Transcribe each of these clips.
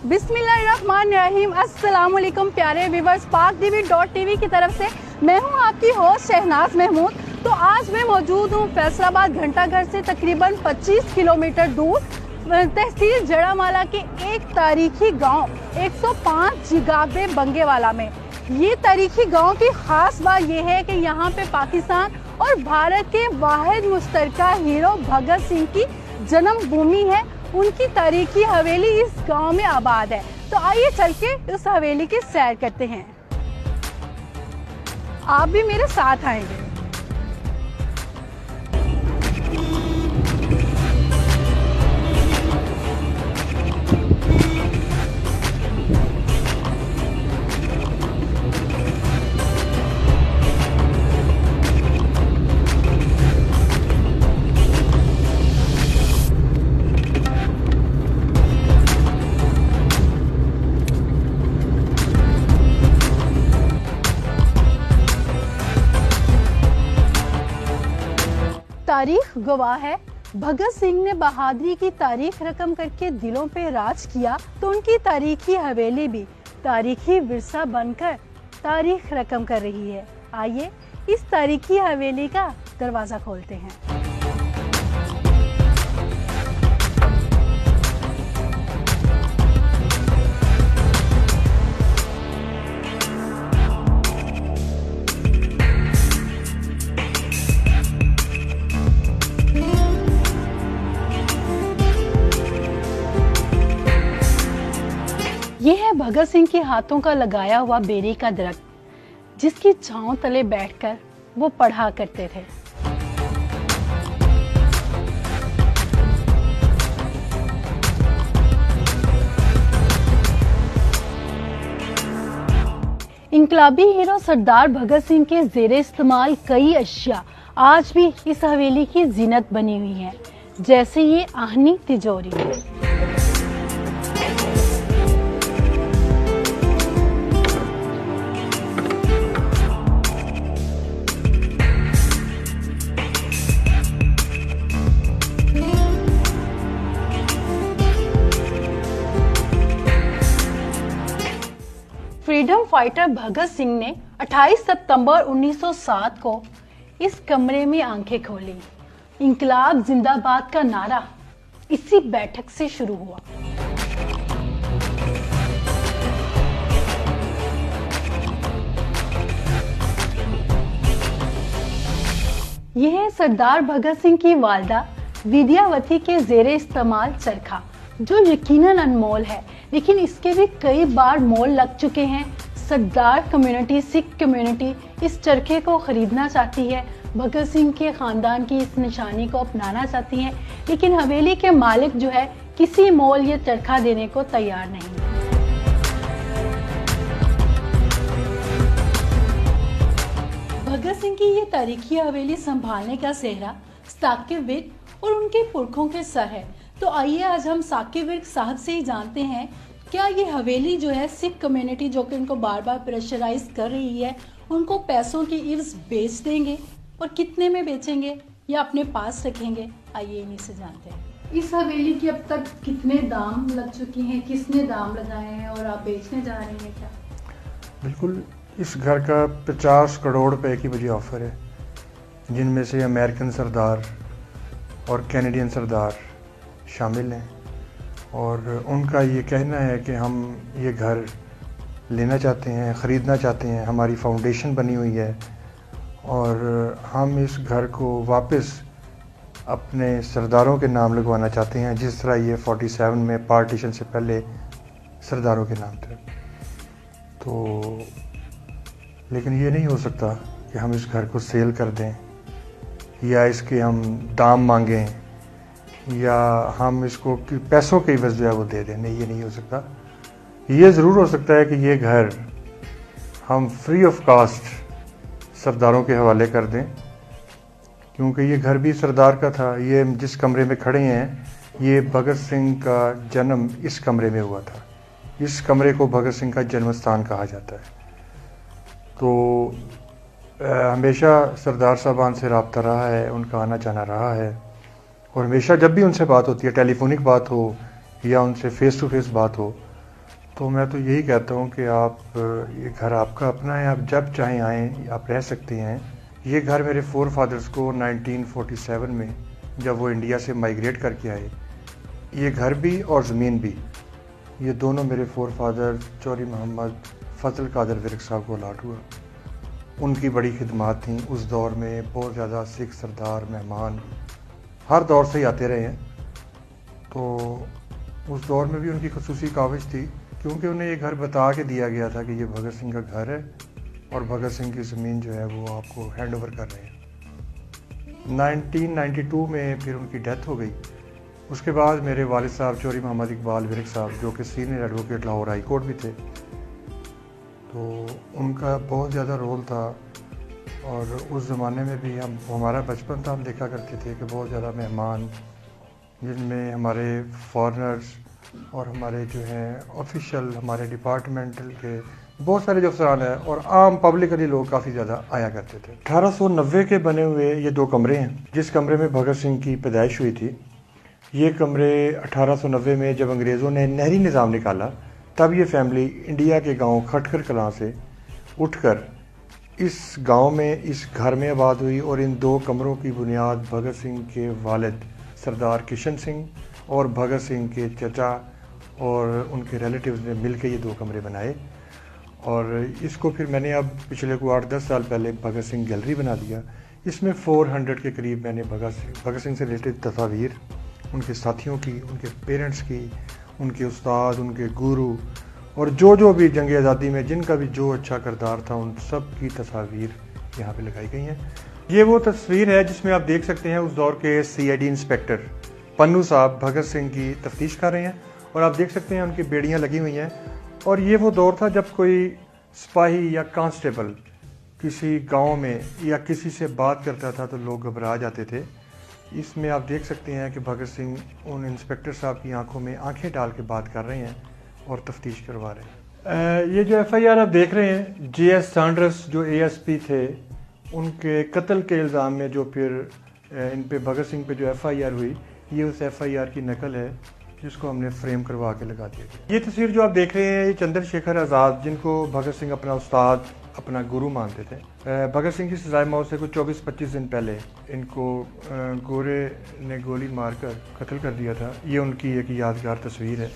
बिस्मिल्लाहिर्रहमानिर्रहीम। अस्सलाम वालेकुम प्यारे व्यूवर्स, PakTV.tv की तरफ से मैं हूं आपकी होस्ट शहनाज महमूद। तो आज मैं मौजूद हूं फैसलाबाद घंटाघर से तकरीबन 25 किलोमीटर दूर तहसील जड़ामाला के एक तारीखी गांव 105 जिगाबे बंगेवाला में। ये तारीखी गांव की खास बात यह है कि यहाँ पे पाकिस्तान और भारत के वाहिद मुश्तरका हीरो भगत सिंह की जन्मभूमि है। उनकी तारीखी हवेली इस गांव में आबाद है। तो आइए चल के उस हवेली की सैर करते हैं। आप भी मेरे साथ आएंगे। तारीख गवाह है, भगत सिंह ने बहादुरी की तारीख रकम करके दिलों पे राज किया, तो उनकी तारीखी हवेली भी तारीखी विरसा बनकर तारीख रकम कर रही है। आइए इस तारीखी हवेली का दरवाजा खोलते हैं। यह है भगत सिंह के हाथों का लगाया हुआ बेरी का दरख्त, जिसकी छांव तले बैठकर वो पढ़ा करते थे। इनकलाबी हीरो सरदार भगत सिंह के जेरे इस्तेमाल कई अशिया आज भी इस हवेली की जीनत बनी हुई है, जैसे ये आहनी तिजोरी। फ्रीडम फाइटर भगत सिंह ने 28 सितंबर 1907 को इस कमरे में आंखें खोली। इंकलाब जिंदाबाद का नारा इसी बैठक से शुरू हुआ। यह है सरदार भगत सिंह की वालदा विद्यावती के जेरे इस्तेमाल चरखा, जो यकीनन अनमोल है, लेकिन इसके भी कई बार मोल लग चुके हैं। सरदार कम्युनिटी, सिख कम्युनिटी इस चरखे को खरीदना चाहती है, भगत सिंह के खानदान की इस निशानी को अपनाना चाहती है, लेकिन हवेली के मालिक जो है किसी मोल ये चरखा देने को तैयार नहीं। भगत सिंह की ये तारीखी हवेली संभालने का सेहरा साकिब विर्क और उनके पुरखों के सर है। तो आइए आज हम साकिब विर्क साहब से ही जानते हैं, क्या ये हवेली जो है सिख कम्युनिटी जो कि उनको बार बार प्रेशराइज कर रही है, उनको पैसों की इव्ज बेच देंगे और कितने में बेचेंगे या अपने पास रखेंगे। आइए इन्हीं से जानते हैं। इस हवेली की अब तक कितने दाम लग चुकी हैं, किसने दाम लगाए हैं और आप बेचने जा रहे हैं क्या? बिल्कुल, इस घर का 50 करोड़ रुपए की मुझे ऑफर है, जिनमें से अमेरिकन सरदार और कैनेडियन सरदार शामिल हैं, और उनका ये कहना है कि हम ये घर लेना चाहते हैं, ख़रीदना चाहते हैं। हमारी फाउंडेशन बनी हुई है और हम इस घर को वापस अपने सरदारों के नाम लगवाना चाहते हैं, जिस तरह ये 47 में पार्टीशन से पहले सरदारों के नाम थे। तो लेकिन ये नहीं हो सकता कि हम इस घर को सेल कर दें या इसके हम दाम मांगें या हम इसको पैसों के एवज जो है वो दे दें। नहीं, ये नहीं हो सकता। ये ज़रूर हो सकता है कि ये घर हम फ्री ऑफ कास्ट सरदारों के हवाले कर दें, क्योंकि ये घर भी सरदार का था। ये जिस कमरे में खड़े हैं, ये भगत सिंह का जन्म इस कमरे में हुआ था। इस कमरे को भगत सिंह का जन्म स्थान कहा जाता है। तो हमेशा सरदार साहबान से रब्ता रहा है, उनका आना जाना रहा है, और हमेशा जब भी उनसे बात होती है, टेलीफोनिक बात हो या उनसे फेस टू फेस बात हो, तो मैं तो यही कहता हूँ कि आप ये घर आपका अपना है, आप जब चाहें आएँ, आप रह सकते हैं। ये घर मेरे फोर फादर्स को 1947 में जब वो इंडिया से माइग्रेट करके आए, ये घर भी और ज़मीन भी, ये दोनों मेरे फोर फादर चौधरी मोहम्मद फजल कादर विरक साहब को अलाट हुआ। उनकी बड़ी खिदमात थी उस दौर में। बहुत ज़्यादा सिख सरदार मेहमान हर दौर से ही आते रहे हैं। तो उस दौर में भी उनकी खसूसी काविश थी, क्योंकि उन्हें ये घर बता के दिया गया था कि ये भगत सिंह का घर है और भगत सिंह की ज़मीन जो है वो आपको हैंड ओवर कर रहे हैं। 1992 में फिर उनकी डेथ हो गई। उसके बाद मेरे वालिद साहब चौधरी मोहम्मद इकबाल विरक साहब, जो कि senior advocate Lahore high court भी थे, तो उनका बहुत ज़्यादा रोल था। और उस ज़माने में भी हमारा बचपन था, हम देखा करते थे कि बहुत ज़्यादा मेहमान, जिनमें हमारे फॉरेनर्स और हमारे जो हैं ऑफिशियल, हमारे डिपार्टमेंटल के बहुत सारे जो अफसरान हैं और आम पब्लिकली लोग काफ़ी ज़्यादा आया करते थे। 1890 के बने हुए ये दो कमरे हैं। जिस कमरे में भगत सिंह की पैदाइश हुई थी, ये कमरे 1890 में जब अंग्रेज़ों ने नहरी निज़ाम निकाला, तब ये फैमिली इंडिया के गांव खटकर कलां से उठकर इस गांव में, इस घर में आबाद हुई। और इन दो कमरों की बुनियाद भगत सिंह के वालिद सरदार किशन सिंह और भगत सिंह के चचा और उनके रिलेटिव्स ने मिलकर ये दो कमरे बनाए। और इसको फिर मैंने अब पिछले को 8-10 साल पहले भगत सिंह गैलरी बना दिया। इसमें 400 के करीब मैंने भगत सिंह से रिलेटेड तस्वीर, उनके साथियों की, उनके पेरेंट्स की, उनके उस्ताद, उनके गुरु और जो भी जंग आज़ादी में जिनका भी जो अच्छा किरदार था, उन सब की तस्वीर यहाँ पे लगाई गई हैं। ये वो तस्वीर है जिसमें आप देख सकते हैं उस दौर के CID इंस्पेक्टर पन्नू साहब भगत सिंह की तफ्तीश कर रहे हैं और आप देख सकते हैं उनकी बेड़ियाँ लगी हुई हैं। और ये वो दौर था जब कोई सिपाही या कांस्टेबल किसी गांव में या किसी से बात करता था तो लोग घबरा जाते थे। इसमें आप देख सकते हैं कि भगत सिंह उन इंस्पेक्टर साहब की आंखों में आंखें डाल के बात कर रहे हैं और तफ्तीश करवा रहे हैं। ये जो FIR आप देख रहे हैं, JS सैंडर्स जो ASP थे, उनके कत्ल के इल्ज़ाम में जो फिर इन पे भगत सिंह पे जो FIR हुई, ये उस FIR की नकल है जिसको हमने फ्रेम करवा के लगा दिया गया। ये तस्वीर जो आप देख रहे हैं, ये चंद्रशेखर आज़ाद, जिनको भगत सिंह अपना उस्ताद, अपना गुरु मानते थे। भगत सिंह की सजाए मौत से कुछ 24-25 दिन पहले इनको गोरे ने गोली मारकर कत्ल कर दिया था। ये उनकी एक यादगार तस्वीर है।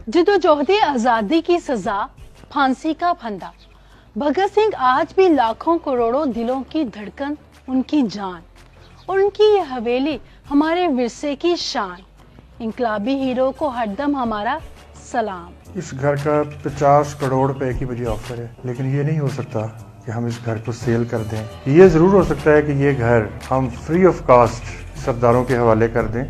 जिद्दोजहद आज़ादी की सजा, फांसी का फंदा। भगत सिंह आज भी लाखों करोड़ों दिलों की धड़कन, उनकी जान और उनकी ये हवेली हमारे विरसे की शान। इनकलाबी हीरो को हरदम हमारा सलाम। इस घर का 50 करोड़ रुपए की मुझे ऑफर है, लेकिन ये नहीं हो सकता कि हम इस घर को सेल कर दें। ये ज़रूर हो सकता है कि ये घर हम फ्री ऑफ कास्ट सरदारों के हवाले कर दें।